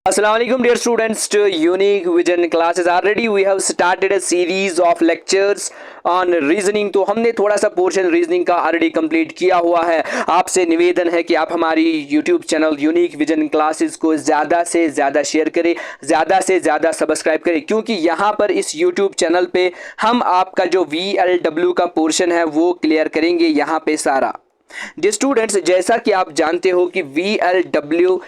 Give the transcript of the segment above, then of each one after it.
Assalamualaikum dear students to Unique Vision classes. Already we have started a series of lectures on reasoning. तो हमने थोड़ा सा portion reasoning का already complete किया हुआ है। आपसे निवेदन है कि आप हमारी YouTube channel unique vision classes को ज़्यादा से ज़्यादा शेयर करें, ज़्यादा से ज़्यादा सब्सक्राइब करें, क्योंकि यहाँ पर इस यूट्यूब चैनल पे हम आपका जो VLW का पोर्शन है वो क्लियर करेंगे यहाँ पे सारा। डियर स्टूडेंट्स, जैसा कि आप जानते हो कि VLW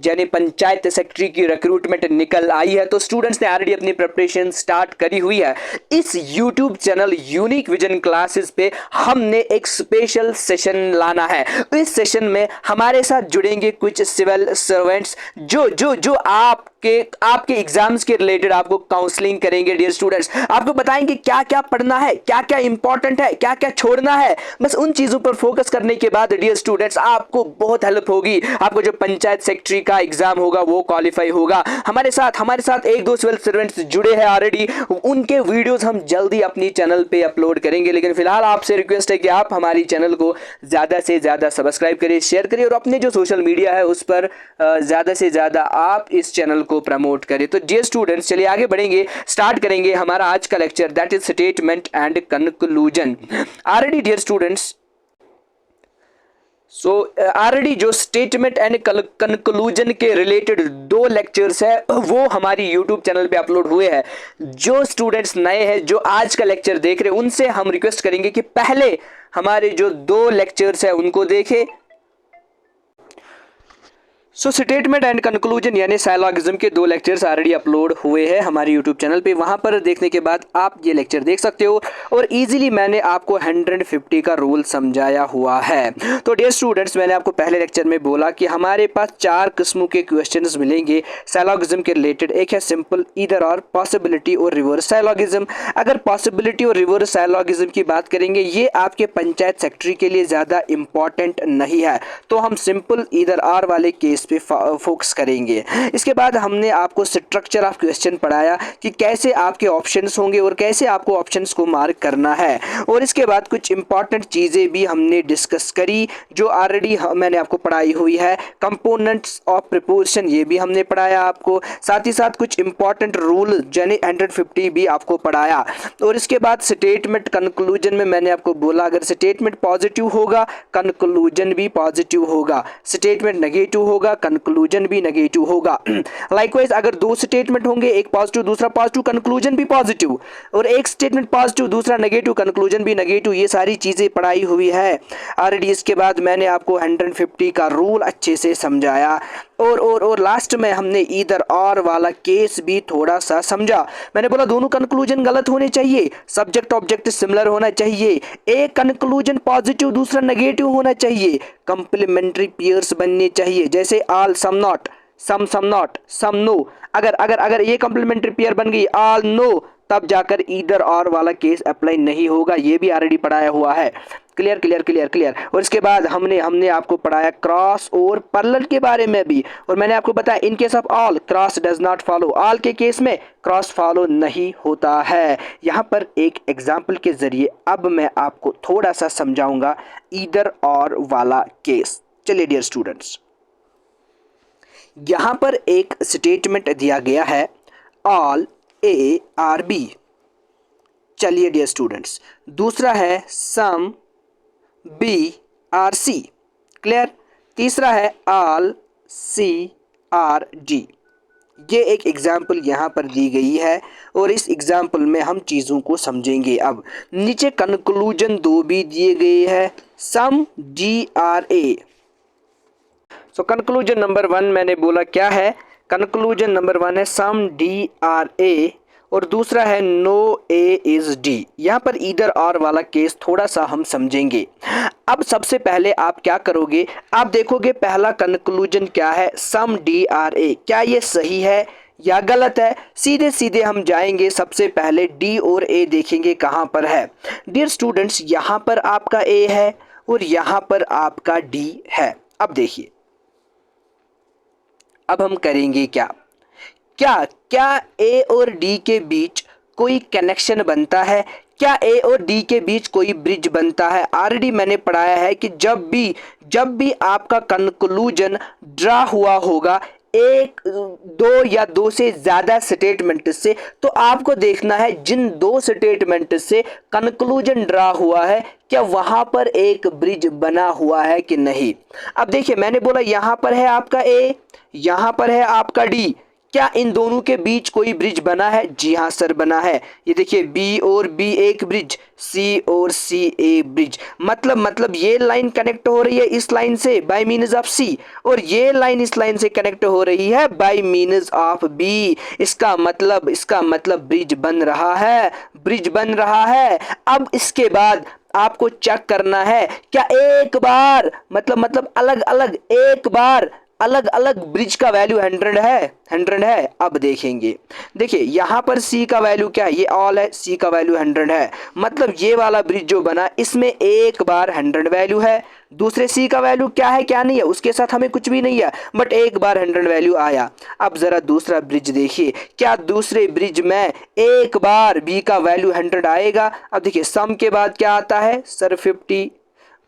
यानी पंचायत सेक्रेटरी की रिक्रूटमेंट निकल आई है, तो स्टूडेंट्स ने ऑलरेडी अपनी प्रिपरेशन स्टार्ट करी हुई है। इस YouTube channel unique vision classes पे हमने एक स्पेशल सेशन लाना है। इस सेशन में हमारे साथ जुड़ेंगे कुछ सिविल सर्वेंट्स जो आपके एग्जाम्स के रिलेटेड आपको काउंसलिंग करेंगे। डियर स्टूडेंट्स, आपको बताएंगे क्या क्या पढ़ना है, क्या क्या इंपॉर्टेंट है, क्या क्या छोड़ना है। बस उन चीजों पर फोकस करने के बाद डियर स्टूडेंट्स आपको बहुत हेल्प होगी। आपको जो पंचायत सेक्रेटरी का एग्जाम होगा वो क्वालिफाई होगा। हमारे साथ एक दो सिविल सर्वेंट्स जुड़े हैं ऑलरेडी, उनके वीडियोस हम जल्दी अपनी चैनल पे अपलोड करेंगे। लेकिन फिलहाल आपसे रिक्वेस्ट है कि आप हमारी चैनल को ज्यादा से ज्यादा सब्सक्राइब करिए, शेयर करिए और अपने जो सोशल मीडिया है उस पर ज्यादा से ज्यादा आप इस चैनल को प्रमोट करें। तो डियर स्टूडेंट्स, चलिए आगे बढ़ेंगे, स्टार्ट करेंगे हमारा आज का lecture, that is statement and conclusion. Already dear students, already जो स्टेटमेंट एंड कंक्लूजन के रिलेटेड दो लेक्चर्स है वो हमारी यूट्यूब चैनल पे अपलोड हुए हैं। जो स्टूडेंट्स नए हैं जो आज का लेक्चर देख रहे हैं, उनसे हम रिक्वेस्ट करेंगे कि पहले हमारे जो दो लेक्चर्स है उनको देखें। स्टेटमेंट एंड कंक्लूजन यानी साइलॉगिज्म के दो लेक्चर्स ऑलरेडी अपलोड हुए हैं हमारे यूट्यूब चैनल पे। वहां पर देखने के बाद आप ये लेक्चर देख सकते हो और इजीली मैंने आपको 150 का रूल समझाया हुआ है। तो डियर स्टूडेंट्स, मैंने आपको पहले लेक्चर में बोला कि हमारे पास 4 किस्मों के क्वेश्चंस मिलेंगे साइलॉगिज्म के रिलेटेड। एक है सिंपल, ईदर और, पॉसिबिलिटी और रिवर्स साइलॉगिज्म। अगर पॉसिबिलिटी और रिवर्स साइलॉगिज्म की बात करेंगे, ये आपके पंचायत सेक्रेटरी के लिए ज़्यादा इंपॉर्टेंट नहीं है, तो हम सिंपल, ईदर और वाले केस पे फोकस करेंगे। इसके बाद हमने आपको स्ट्रक्चर ऑफ क्वेश्चन पढ़ाया कि कैसे आपके ऑप्शंस होंगे और कैसे आपको ऑप्शंस को मार्क करना है। और इसके बाद कुछ इंपॉर्टेंट चीज़ें भी हमने डिस्कस करी जो ऑलरेडी मैंने आपको पढ़ाई हुई है। कंपोनेंट्स ऑफ प्रिपोजिशन ये भी हमने पढ़ाया आपको, साथ ही साथ कुछ इंपॉर्टेंट रूल यानी 150 भी आपको पढ़ाया। और इसके बाद स्टेटमेंट कंक्लूजन में मैंने आपको बोला अगर स्टेटमेंट पॉजिटिव होगा कंक्लूजन भी पॉजिटिव होगा, स्टेटमेंट नेगेटिव होगा कंक्लूजन भी नेगेटिव होगा। लाइकवाइज अगर दो स्टेटमेंट होंगे, एक पॉजिटिव दूसरा पॉजिटिव, कंक्लूजन भी पॉजिटिव, और एक स्टेटमेंट पॉजिटिव दूसरा नेगेटिव, कंक्लूजन भी नेगेटिव, ये सारी चीजें पढ़ाई हुई है ऑलरेडी। इसके बाद मैंने आपको 150 का रूल अच्छे से समझाया और लास्ट में हमने ईदर और वाला केस भी थोड़ा सा समझा। मैंने बोला दोनों कंक्लूजन गलत होने चाहिए, सब्जेक्ट ऑब्जेक्ट सिमिलर होना चाहिए, एक कंक्लूजन पॉजिटिव दूसरा नेगेटिव होना चाहिए, कंप्लीमेंट्री पेयर्स बनने चाहिए, जैसे all some not, some not, some no. अगर ये कंप्लीमेंट्री पेयर बन गई ऑल नो, तब जाकर ईदर और वाला केस अप्लाई नहीं होगा। ये भी ऑलरेडी पढ़ाया हुआ है। क्लियर। और इसके बाद हमने आपको पढ़ाया क्रॉस और पैरेलल के बारे में भी, और मैंने आपको बताया in case of all cross does not follow, all के केस में क्रॉस फॉलो नहीं होता है। यहाँ पर एक एग्जाम्पल के जरिए अब मैं आपको थोड़ा सा समझाऊंगा ईदर और वाला केस। चलिए डियर स्टूडेंट्स, यहाँ पर एक स्टेटमेंट दिया गया है ऑल A आर B। चलिए डियर स्टूडेंट्स, दूसरा है सम B आर C। क्लियर। तीसरा है ऑल C आर D। ये एक एग्जाम्पल यहाँ पर दी गई है और इस एग्जाम्पल में हम चीज़ों को समझेंगे। अब नीचे कंक्लूजन दो भी दिए गए हैं, some D or A। Conclusion number 1 मैंने बोला क्या है, कंक्लूजन नंबर 1 है सम D आर A और दूसरा है नो A इज D। यहाँ पर ईदर और वाला केस थोड़ा सा हम समझेंगे। अब सबसे पहले आप क्या करोगे, आप देखोगे पहला कंक्लूजन क्या है, सम D आर A, क्या ये सही है या गलत है। सीधे हम जाएंगे, सबसे पहले D और A देखेंगे कहाँ पर है। डियर स्टूडेंट्स, यहाँ पर आपका A है और यहाँ पर आपका D है। अब देखिए, अब हम करेंगे क्या A और D के बीच कोई कनेक्शन बनता है, क्या A और D के बीच कोई ब्रिज बनता है। ऑलरेडी मैंने पढ़ाया है कि जब भी आपका कंक्लूजन ड्रा हुआ होगा एक दो या दो से ज्यादा स्टेटमेंट से, तो आपको देखना है जिन दो स्टेटमेंट से कंक्लूजन ड्रा हुआ है क्या वहां पर एक ब्रिज बना हुआ है कि नहीं। अब देखिए मैंने बोला यहां पर है आपका ए, यहां पर है आपका डी, क्या इन दोनों के बीच कोई ब्रिज बना है? जी हाँ सर बना है। ये देखिए बी और बी एक ब्रिज, सी और सी ए ब्रिज, मतलब ये लाइन कनेक्ट हो रही है इस लाइन से बाय मीन्स ऑफ सी, और ये लाइन इस लाइन से कनेक्ट हो रही है बाय मीन्स ऑफ बी। इसका मतलब ब्रिज बन रहा है, ब्रिज बन रहा है। अब इसके बाद आपको चेक करना है क्या एक बार मतलब अलग अलग एक बार अलग अलग ब्रिज का वैल्यू 100 है, 100 है। अब देखेंगे, देखिए यहां पर C का वैल्यू क्या है, ये ऑल है, C का वैल्यू 100 है, मतलब ये वाला ब्रिज जो बना इसमें एक बार 100 वैल्यू है। दूसरे C का वैल्यू क्या है क्या नहीं है उसके साथ हमें कुछ भी नहीं है, बट एक बार 100 वैल्यू आया। अब जरा दूसरा ब्रिज देखिए, क्या दूसरे ब्रिज में एक बार B का वैल्यू 100 आएगा। अब देखिए सम के बाद क्या आता है सर 50,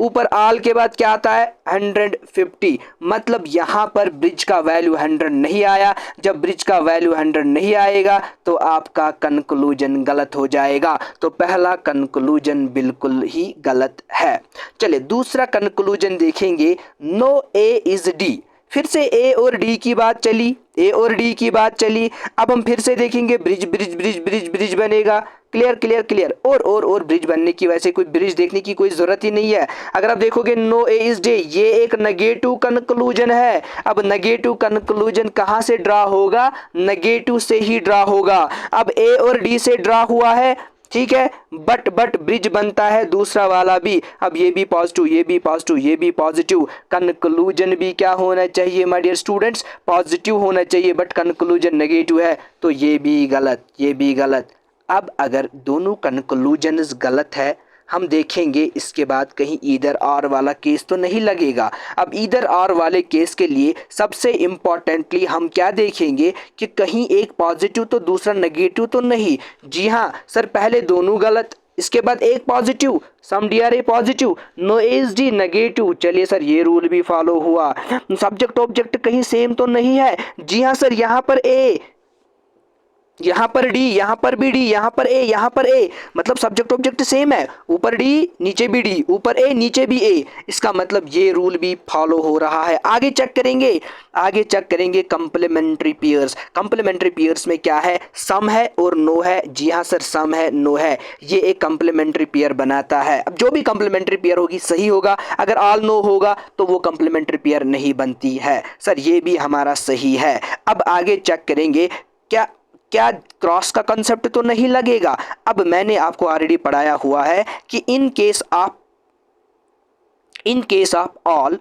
ऊपर आल के बाद क्या आता है 150, मतलब यहां पर ब्रिज का वैल्यू 100 नहीं आया। जब ब्रिज का वैल्यू 100 नहीं आएगा तो आपका कंक्लूजन गलत हो जाएगा, तो पहला कंक्लूजन बिल्कुल ही गलत है। चलिए दूसरा कंक्लूजन देखेंगे, नो ए इज डी। फिर से ए और डी की बात चली, ए और डी की बात चली। अब हम फिर से देखेंगे bridge bridge bridge bridge bridge बनेगा, क्लियर क्लियर क्लियर, और ब्रिज बनने की वैसे कोई ब्रिज देखने की कोई जरूरत ही नहीं है। अगर आप देखोगे नो ए इज डे, ये एक नेगेटिव कंक्लूजन है। अब नेगेटिव कंक्लूजन कहां से ड्रा होगा, नेगेटिव से ही ड्रा होगा। अब ए और डी से ड्रा हुआ है, ठीक है, बट ब्रिज बनता है दूसरा वाला भी। अब ये भी पॉजिटिव, ये भी पॉजिटिव, ये भी पॉजिटिव, कंक्लूजन भी क्या होना चाहिए माय डियर स्टूडेंट्स, पॉजिटिव होना चाहिए, बट कंक्लूजन नेगेटिव है, तो ये भी गलत, ये भी गलत। अब अगर दोनों कंक्लूजन्स गलत है, हम देखेंगे इसके बाद कहीं ईदर और वाला केस तो नहीं लगेगा। अब ईदर और वाले केस के लिए सबसे इम्पॉर्टेंटली हम क्या देखेंगे कि कहीं एक पॉजिटिव तो दूसरा नेगेटिव तो नहीं। जी हाँ सर, पहले दोनों गलत, इसके बाद एक positive, some D are A positive, no S D negative. चलिए सर ये रूल भी फॉलो हुआ। सब्जेक्ट ऑब्जेक्ट कहीं सेम तो नहीं है। जी हाँ सर, यहाँ पर ए, यहाँ पर डी, यहाँ पर भी डी, यहाँ पर ए, यहाँ पर ए, मतलब सब्जेक्ट ऑब्जेक्ट सेम है, ऊपर डी नीचे भी डी, ऊपर ए नीचे भी ए, इसका मतलब ये रूल भी फॉलो हो रहा है। आगे चेक करेंगे, आगे चेक करेंगे कंप्लीमेंट्री पेयर्स। कंप्लीमेंट्री पेयर्स में क्या है, सम है और नो है। जी हाँ सर, सम है नो है, ये एक कंप्लीमेंट्री पेयर बनाता है। अब जो भी कंप्लीमेंट्री पेयर होगी सही होगा, अगर ऑल नो होगा तो वो कंप्लीमेंट्री पेयर नहीं बनती है। सर ये भी हमारा सही है। अब आगे चेक करेंगे, क्या क्या क्रॉस का कंसेप्ट तो नहीं लगेगा। अब मैंने आपको ऑलरेडी पढ़ाया हुआ है कि इन केस ऑफ ऑल,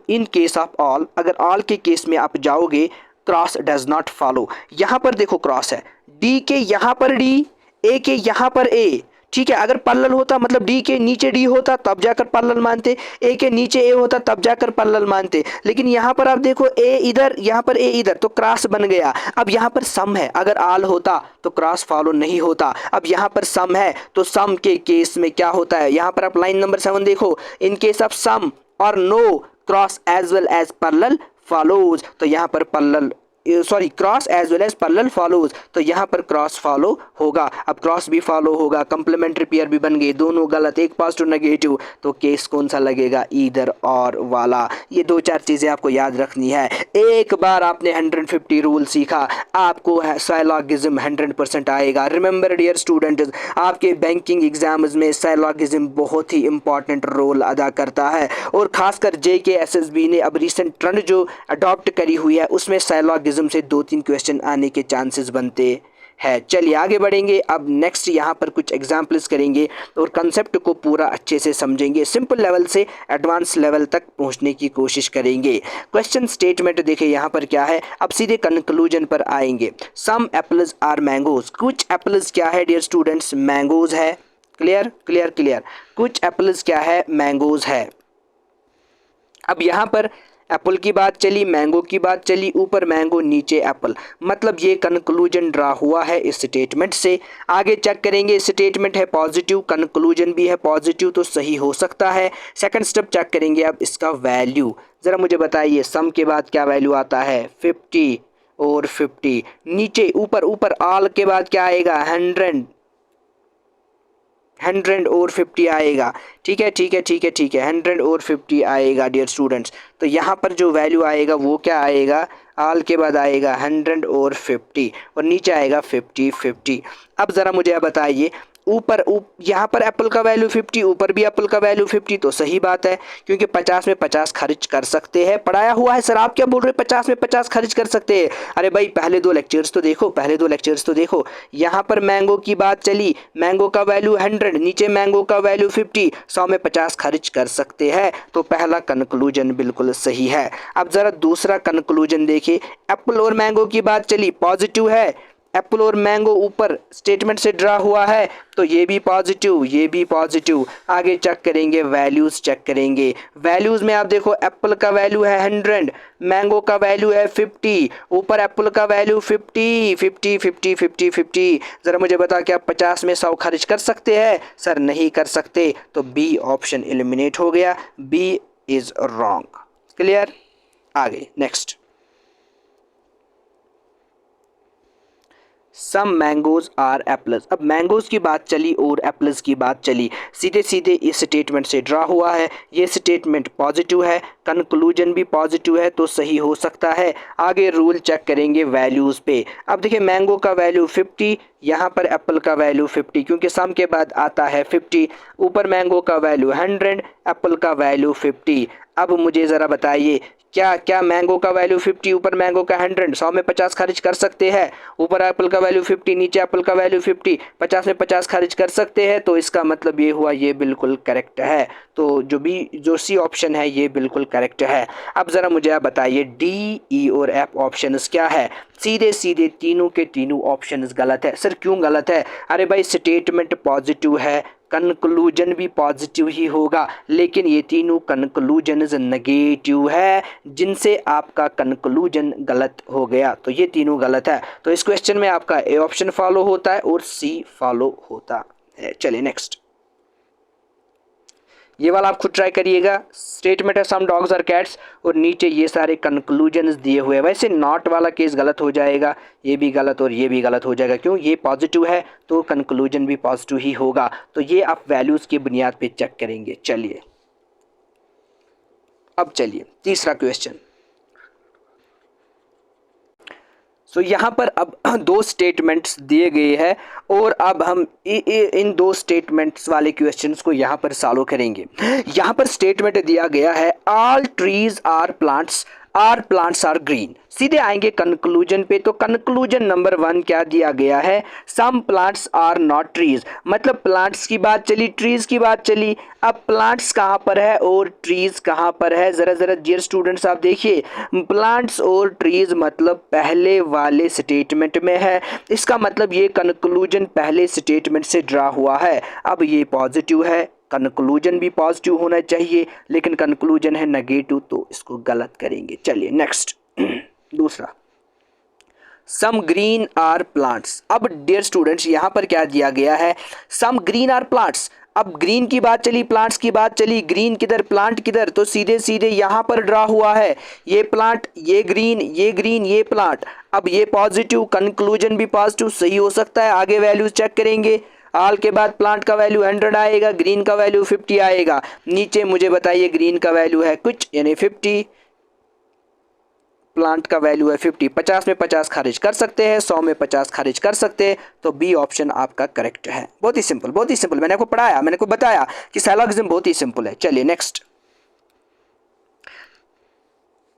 अगर ऑल के केस में आप जाओगे क्रॉस डज नॉट फॉलो। यहां पर देखो क्रॉस है, डी के यहां पर डी, ए के यहां पर ए, ठीक है। अगर पैरेलल होता मतलब डी के नीचे डी होता तब जाकर पैरेलल मानते, ए के नीचे ए होता तब जाकर पैरेलल मानते, लेकिन यहाँ पर आप देखो ए इधर, यहाँ पर ए इधर, तो क्रॉस बन गया। अब यहाँ पर सम है, अगर आल होता तो क्रॉस फॉलो नहीं होता। अब यहाँ पर सम है तो सम के केस में क्या होता है, यहाँ पर आप लाइन नंबर 7 देखो, इन केस ऑफ सम और no cross as well as parallel follows, तो यहाँ पर parallel cross as well as parallel follows, तो यहाँ पर क्रॉस फॉलो होगा। अब क्रॉस भी फॉलो होगा, कंप्लीमेंट्री पेयर भी बन गए, दोनों गलत, एक पॉजिटिव नेगेटिव, तो केस कौन सा लगेगा, ईदर और वाला। ये दो चार चीज़ें आपको याद रखनी है। एक बार आपने 150 रूल सीखा, आपको साइलॉगिज्म 100% आएगा। रिमेंबर डियर स्टूडेंट्स, आपके बैंकिंग एग्जाम्स में साइलॉगिज्म बहुत ही इंपॉर्टेंट रोल अदा करता है, और खासकर JKSSB ने अब रिसेंट ट्रेंड जो अडॉप्ट करी हुई है उसमें साइलॉगिज्म से 2-3 क्वेश्चन आने के चांसेस बनते हैं। चलिए आगे बढ़ेंगे। अब नेक्स्ट यहाँ पर कुछ एग्जाम्पल्स करेंगे और कंसेप्ट को पूरा अच्छे से समझेंगे, सिंपल लेवल से एडवांस लेवल तक पहुँचने की कोशिश करेंगे। क्वेश्चन स्टेटमेंट देखिए यहाँ पर क्या है, अब सीधे कंक्लूजन पर आएंगे। सम एप्पल्स आर मैंगोज, कुछ एप्पल्स क्या है डियर स्टूडेंट्स, मैंगोज है। क्लियर क्लियर क्लियर, कुछ एप्पल्स क्या है, मैंगोज है। अब यहाँ पर एप्पल की बात चली, मैंगो की बात चली, ऊपर मैंगो नीचे एप्पल, मतलब ये कंक्लूजन ड्रा हुआ है इस स्टेटमेंट से। आगे चेक करेंगे, स्टेटमेंट है पॉजिटिव, कंक्लूजन भी है पॉजिटिव, तो सही हो सकता है। सेकंड स्टेप चेक करेंगे अब इसका वैल्यू, ज़रा मुझे बताइए सम के बाद क्या वैल्यू आता है 50, और 50। नीचे ऊपर ऊपर ऑल के बाद क्या आएगा 100 और 50 आएगा। ठीक है ठीक है ठीक है ठीक है 100 और 50 आएगा डियर स्टूडेंट्स। तो यहाँ पर जो वैल्यू आएगा वो क्या आएगा, ऑल के बाद आएगा 100 और 50 और नीचे आएगा 50 50। अब ज़रा मुझे बताइए ऊपर यहाँ पर एप्पल का वैल्यू 50, ऊपर भी एप्पल का वैल्यू 50, तो सही बात है क्योंकि 50 में 50 खर्च कर सकते हैं। पढ़ाया हुआ है सर, आप क्या बोल रहे हैं 50 में 50 खर्च कर सकते हैं? अरे भाई पहले दो लेक्चर्स तो देखो, पहले दो लेक्चर्स तो देखो। यहाँ पर मैंगो की बात चली, मैंगो का वैल्यू 100, नीचे मैंगो का वैल्यू 50, 100 में 50 खर्च कर सकते हैं। तो पहला कंक्लूजन बिल्कुल सही है। अब ज़रा दूसरा कंक्लूजन देखिए, एप्पल और मैंगो की बात चली, पॉजिटिव है। एप्पल और मैंगो ऊपर स्टेटमेंट से ड्रा हुआ है तो ये भी पॉजिटिव, ये भी पॉजिटिव। आगे चेक करेंगे, वैल्यूज़ चेक करेंगे। वैल्यूज़ में आप देखो एप्पल का वैल्यू है 100, मैंगो का वैल्यू है 50, ऊपर एप्पल का वैल्यू 50 50 50 50 50। ज़रा मुझे बता क्या 50 में 100 खर्च कर सकते हैं? सर नहीं कर सकते, तो बी ऑप्शन एलिमिनेट हो गया, बी इज़ रॉन्ग। क्लियर? आगे next, some mangoes are apples. अब मैंगोज की बात चली और एप्पल्स की बात चली, सीधे सीधे इस स्टेटमेंट से ड्रा हुआ है। ये स्टेटमेंट पॉजिटिव है, कंक्लूजन भी पॉजिटिव है तो सही हो सकता है। आगे रूल चेक करेंगे वैल्यूज़ पे। अब देखिए मैंगो का वैल्यू 50, यहाँ पर एप्पल का वैल्यू 50 क्योंकि सम के बाद आता है 50, ऊपर मैंगो का वैल्यू 100, एप्पल का वैल्यू 50। अब मुझे ज़रा बताइए क्या क्या मैंगो का वैल्यू 50, ऊपर मैंगो का 100, 100 में 50 खर्च कर सकते हैं? ऊपर एप्पल का वैल्यू 50, नीचे एप्पल का वैल्यू 50, 50 में 50 खर्च कर सकते हैं। तो इसका मतलब ये हुआ, ये बिल्कुल करेक्ट है। तो जो सी ऑप्शन है ये बिल्कुल करेक्ट है। अब ज़रा मुझे आप बताइए डी, ई और एफ ऑप्शंस क्या है? सीधे सीधे तीनों के तीनों ऑप्शंस गलत है। सर क्यों गलत है? अरे भाई स्टेटमेंट पॉजिटिव है, कंक्लूजन भी पॉजिटिव ही होगा, लेकिन ये तीनों कंक्लूजन्स नेगेटिव है जिनसे आपका कंक्लूजन गलत हो गया। तो ये तीनों गलत है। तो इस क्वेश्चन में आपका ए ऑप्शन फॉलो होता है और सी फॉलो होता है। चलिए नेक्स्ट, ये वाला आप खुद ट्राई करिएगा। स्टेटमेंट है सम डॉग्स आर कैट्स और नीचे ये सारे कंक्लूजन्स दिए हुए हैं। वैसे नॉट वाला केस गलत हो जाएगा, ये भी गलत और ये भी गलत हो जाएगा। क्यों? ये पॉजिटिव है तो कंक्लूजन भी पॉजिटिव ही होगा। तो ये आप वैल्यूज़ की बुनियाद पे चेक करेंगे। चलिए अब चलिए तीसरा क्वेश्चन। सो यहाँ पर अब दो स्टेटमेंट्स दिए गए हैं और अब हम इन दो स्टेटमेंट्स वाले क्वेश्चंस को यहाँ पर सॉल्व करेंगे। यहाँ पर स्टेटमेंट दिया गया है all trees are plants are green. सीधे आएंगे कंक्लूजन पे। तो कंक्लूजन नंबर 1 क्या दिया गया है? Some plants are not trees. मतलब प्लांट्स की बात चली, ट्रीज की बात चली। अब प्लांट्स कहाँ पर है और ट्रीज कहाँ पर है? जरा जरा डियर स्टूडेंट्स आप देखिए, प्लांट्स और ट्रीज मतलब पहले वाले स्टेटमेंट में है। इसका मतलब ये कंक्लूजन पहले स्टेटमेंट से ड्रा हुआ है। अब ये पॉजिटिव है, कंक्लूजन भी पॉजिटिव होना चाहिए, लेकिन कंक्लूजन है नेगेटिव तो इसको गलत करेंगे। चलिए नेक्स्ट दूसरा, सम ग्रीन आर प्लांट्स। अब डियर स्टूडेंट्स यहाँ पर क्या दिया गया है? Some green are plants. अब ग्रीन की बात चली, प्लांट्स की बात चली, ग्रीन किधर प्लांट किधर? तो सीधे सीधे यहाँ पर ड्रा हुआ है, ये प्लांट, ये ग्रीन, ये ग्रीन, ये प्लांट। अब ये पॉजिटिव, कंक्लूजन भी पॉजिटिव सही हो सकता है। आगे वैल्यूज चेक करेंगे। ऑल के बाद प्लांट का वैल्यू 100 आएगा, ग्रीन का वैल्यू 50 आएगा। नीचे मुझे बताइए ग्रीन का वैल्यू है कुछ यानी 50, प्लांट का वैल्यू है 50। 50 में 50 खारिज कर सकते हैं, 100 में 50 खारिज कर सकते हैं। तो बी ऑप्शन आपका करेक्ट है। बहुत ही सिंपल, बहुत ही सिंपल। मैंने आपको पढ़ाया, मैंने आपको बताया कि साइलॉगिज्म बहुत ही सिंपल है। चलिए नेक्स्ट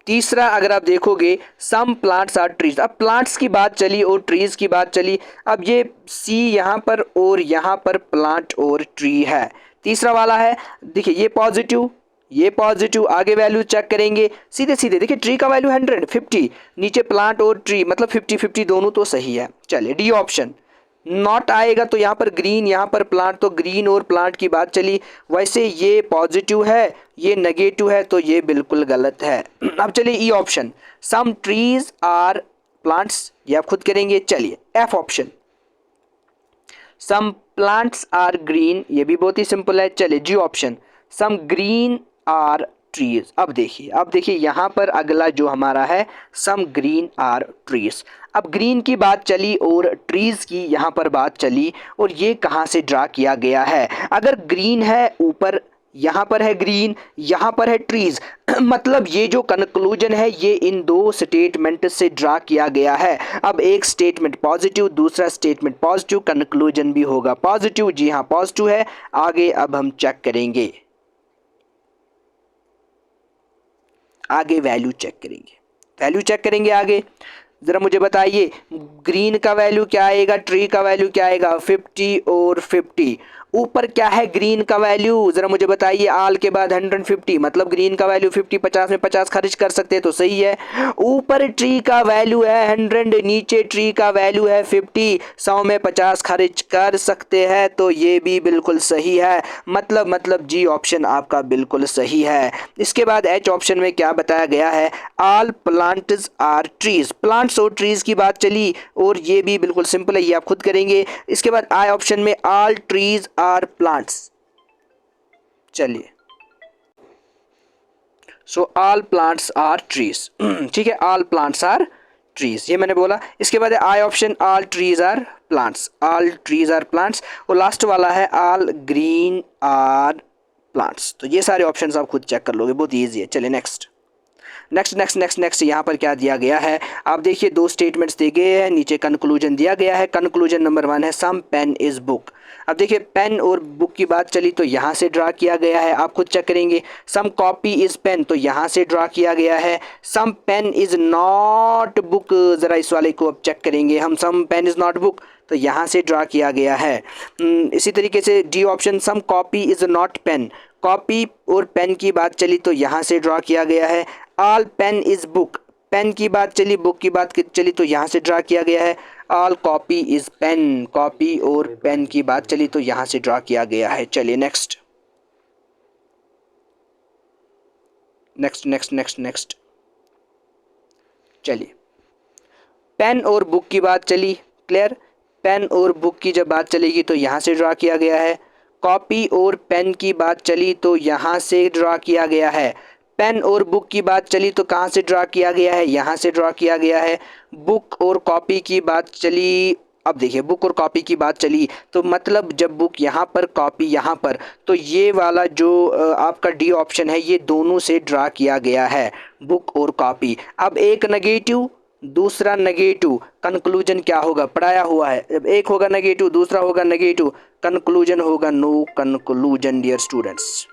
तीसरा, अगर आप देखोगे सम प्लांट्स आर ट्रीज। अब प्लांट्स की बात चली और ट्रीज की बात चली। अब ये सी यहाँ पर और यहाँ पर प्लांट और ट्री है। तीसरा वाला है, देखिए ये पॉजिटिव, ये पॉजिटिव। आगे वैल्यू चेक करेंगे सीधे सीधे। देखिए ट्री का वैल्यू 100, 50, नीचे प्लांट और ट्री मतलब 50 50 दोनों तो सही है। चलिए डी ऑप्शन। नॉट आएगा तो यहाँ पर ग्रीन, यहाँ पर प्लांट, तो ग्रीन और प्लांट की बात चली। वैसे ये पॉजिटिव है, ये नेगेटिव है तो ये बिल्कुल गलत है। अब चलिए E option, some trees are plants, ये आप खुद करेंगे। चलिए F option, some plants are green, ये भी बहुत ही सिंपल है। चलिए G option, some green are trees. अब देखिए यहाँ पर अगला जो हमारा है सम ग्रीन आर ट्रीज। अब ग्रीन की बात चली और ट्रीज की यहाँ पर बात चली और ये कहाँ से ड्रा किया गया है। अगर ग्रीन है ऊपर, यहाँ पर है ग्रीन, यहाँ पर है ट्रीज, मतलब ये जो कंक्लूजन है ये इन दो स्टेटमेंट से ड्रा किया गया है। अब एक स्टेटमेंट पॉजिटिव, दूसरा स्टेटमेंट पॉजिटिव, कंक्लूजन भी होगा पॉजिटिव। जी हाँ पॉजिटिव है। आगे अब हम चेक करेंगे, आगे वैल्यू चेक करेंगे आगे। ज़रा मुझे बताइए ग्रीन का वैल्यू क्या आएगा, ट्री का वैल्यू क्या आएगा, 50 और 50। ऊपर क्या है ग्रीन का वैल्यू, ज़रा मुझे बताइए, आल के बाद 150, मतलब ग्रीन का वैल्यू 50, 50 में 50 खर्च कर सकते हैं तो सही है। ऊपर ट्री का वैल्यू है 100, नीचे ट्री का वैल्यू है 50, 100 में 50 खर्च कर सकते हैं तो ये भी बिल्कुल सही है। मतलब जी ऑप्शन आपका बिल्कुल सही है। इसके बाद एच ऑप्शन में क्या बताया गया है, all plants are trees. Plants और ट्रीज की बात चली और ये भी बिल्कुल सिंपल है, ये आप खुद करेंगे। इसके बाद आई ऑप्शन में ऑल ट्रीज आर प्लांट्स। चलिए so all plants are trees, ठीक है, ऑल प्लांट्स आर ट्रीज ये मैंने बोला। इसके बाद आई option all trees are plants, all trees are plants. और लास्ट वाला है ऑल ग्रीन आर प्लांट्स। तो ये सारे ऑप्शंस आप खुद चेक कर लोगे, बहुत ईजी है। चलिए नेक्स्ट यहाँ पर क्या दिया गया है, आप देखिए दो स्टेटमेंट्स दिए गए हैं, नीचे कंक्लूजन दिया गया है। कंक्लूजन नंबर 1 है सम पेन इज बुक। अब देखिए पेन और बुक की बात चली तो यहाँ से ड्रा किया गया है, आप खुद चेक करेंगे। सम कॉपी इज पेन, तो यहाँ से ड्रा किया गया है। Some pen is not book, ज़रा इस वाले को अब चेक करेंगे हम, some pen is not book तो यहाँ से ड्रा किया गया है। इसी तरीके से D option some copy is not pen, copy और पेन की बात चली तो यहाँ से ड्रा किया गया है। All pen is book, pen की बात चली, बुक की बात चली तो यहाँ से ड्रा किया गया है। All copy is pen, copy और पेन की बात चली तो यहाँ से ड्रा किया गया है। चलिए नेक्स्ट चलिए पेन और बुक की बात चली, क्लियर। पेन और बुक की जब बात चलेगी तो यहाँ से ड्रा किया गया है। कॉपी और पेन की बात चली तो यहाँ से ड्रा किया गया है। पेन और बुक की बात चली तो कहाँ से ड्रा किया गया है, यहाँ से ड्रा किया गया है। बुक और कॉपी की बात चली, अब देखिए बुक और कॉपी की बात चली तो मतलब जब बुक यहाँ पर कॉपी यहाँ पर, तो ये वाला जो आपका डी ऑप्शन है ये दोनों से ड्रा किया गया है, बुक और कॉपी। अब एक नेगेटिव दूसरा नेगेटिव, कंक्लूजन क्या होगा, पढ़ाया हुआ है। जब एक होगा नेगेटिव दूसरा होगा नेगेटिव, कंक्लूजन होगा नो कंक्लूजन डियर स्टूडेंट्स।